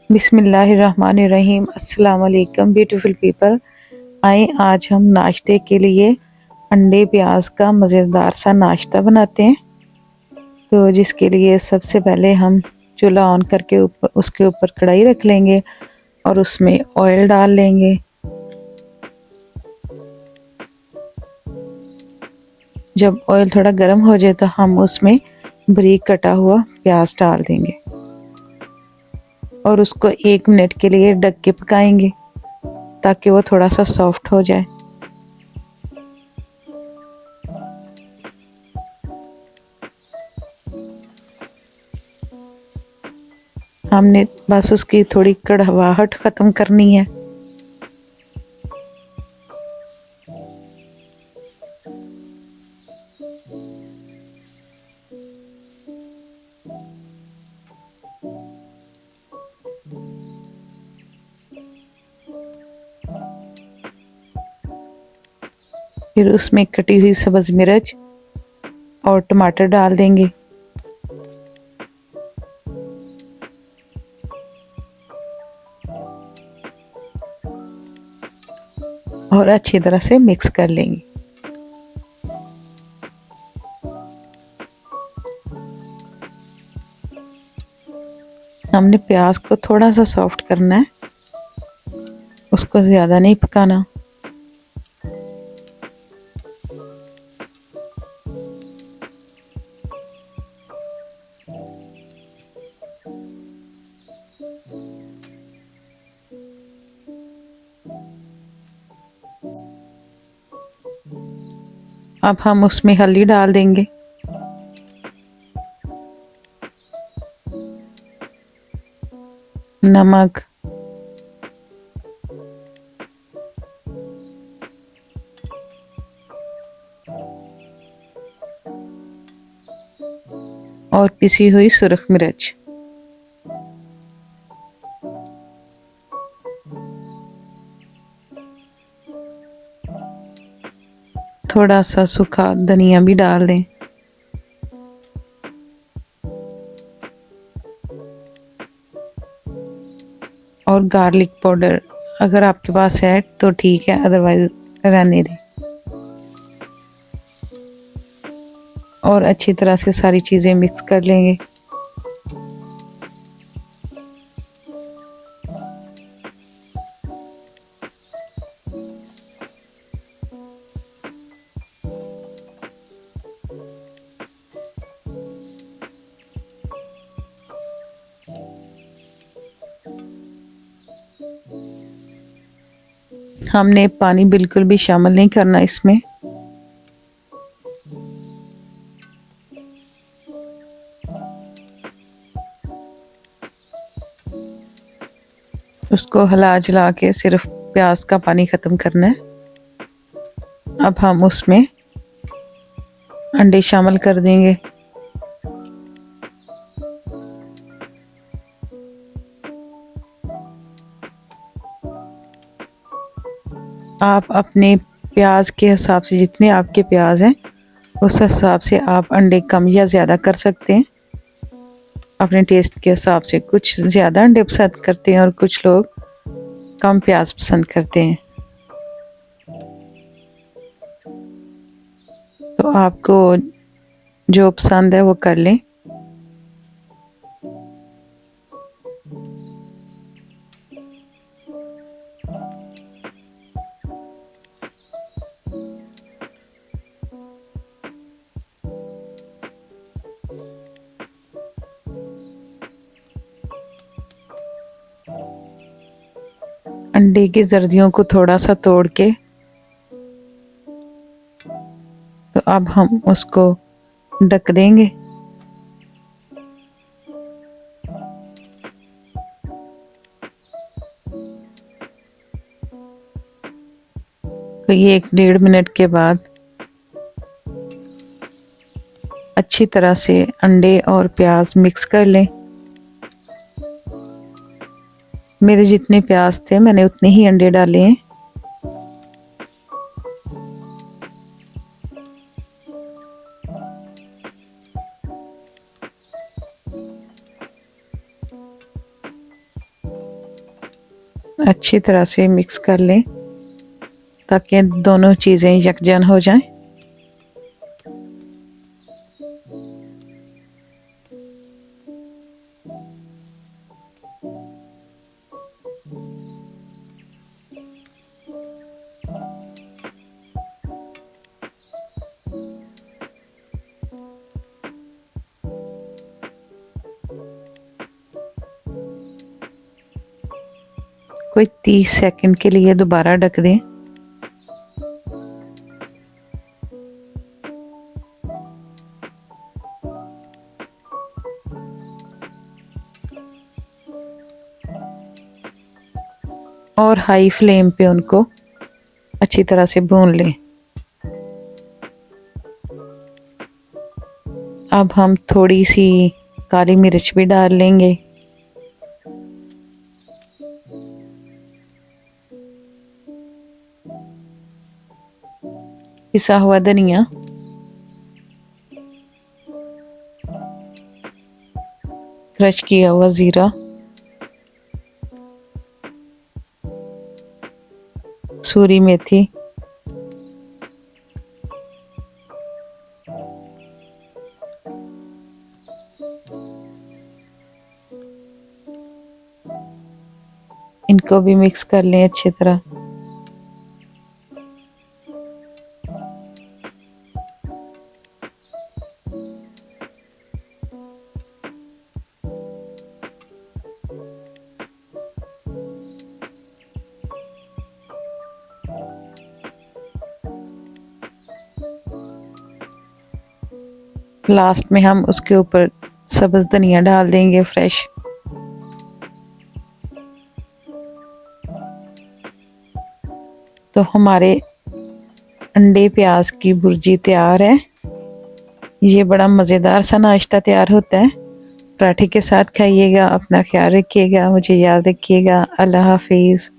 बिस्मिल्लाहिर्रहमानिर्रहीम। अस्सलाम वालेकुम ब्यूटीफुल पीपल। आए आज हम नाश्ते के लिए अंडे प्याज का मज़ेदार सा नाश्ता बनाते हैं। तो जिसके लिए सबसे पहले हम चूल्हा ऑन करके उसके ऊपर कढ़ाई रख लेंगे और उसमें ऑयल डाल लेंगे। जब ऑयल थोड़ा गर्म हो जाए तो हम उसमें बारीक कटा हुआ प्याज डाल देंगे और उसको 1 मिनट के लिए ढक के पकाएंगे ताकि वो थोड़ा सा सॉफ्ट हो जाए। हमने बस उसकी थोड़ी कड़वाहट ख़त्म करनी है। फिर उसमें कटी हुई सब्ज़ मिर्च और टमाटर डाल देंगे और अच्छी तरह से मिक्स कर लेंगे। हमने प्याज को थोड़ा सा सॉफ्ट करना है, उसको ज़्यादा नहीं पकाना। अब हम उसमें हल्दी डाल देंगे, नमक, और पिसी हुई सुरख मिर्च। थोड़ा सा सूखा धनिया भी डाल दें और गार्लिक पाउडर अगर आपके पास है तो ठीक है, अदरवाइज रहने दें। और अच्छी तरह से सारी चीज़ें मिक्स कर लेंगे। हमने पानी बिल्कुल भी शामिल नहीं करना इसमें। उसको हिला जुला के सिर्फ प्याज का पानी ख़त्म करना है। अब हम उसमें अंडे शामिल कर देंगे। आप अपने प्याज के हिसाब से, जितने आपके प्याज हैं उस हिसाब से आप अंडे कम या ज़्यादा कर सकते हैं अपने टेस्ट के हिसाब से। कुछ ज़्यादा अंडे पसंद करते हैं और कुछ लोग कम प्याज पसंद करते हैं। तो आपको जो पसंद है वो कर लें। अंडे की जर्दियों को थोड़ा सा तोड़ के तो अब हम उसको ढक देंगे। तो ये 1-1.5 मिनट के बाद अच्छी तरह से अंडे और प्याज मिक्स कर लें। मेरे जितने प्याज थे मैंने उतने ही अंडे डाले हैं। अच्छी तरह से मिक्स कर लें ताकि दोनों चीज़ें यकजान हो जाएं। कोई 30 सेकंड के लिए दोबारा ढक दें। और हाई फ्लेम पे उनको अच्छी तरह से भून लें। अब हम थोड़ी सी काली मिर्च भी डाल लेंगे। पिसा हुआ धनिया, क्रश किया हुआ जीरा, सूरी मेथी, इनको भी मिक्स कर लें अच्छी तरह। लास्ट में हम उसके ऊपर सब्ज धनिया डाल देंगे फ्रेश। तो हमारे अंडे प्याज की भुर्जी तैयार है। ये बड़ा मज़ेदार सा नाश्ता तैयार होता है। पराठे के साथ खाइएगा। अपना ख्याल रखिएगा, मुझे याद रखिएगा। अल्लाह हाफिज़।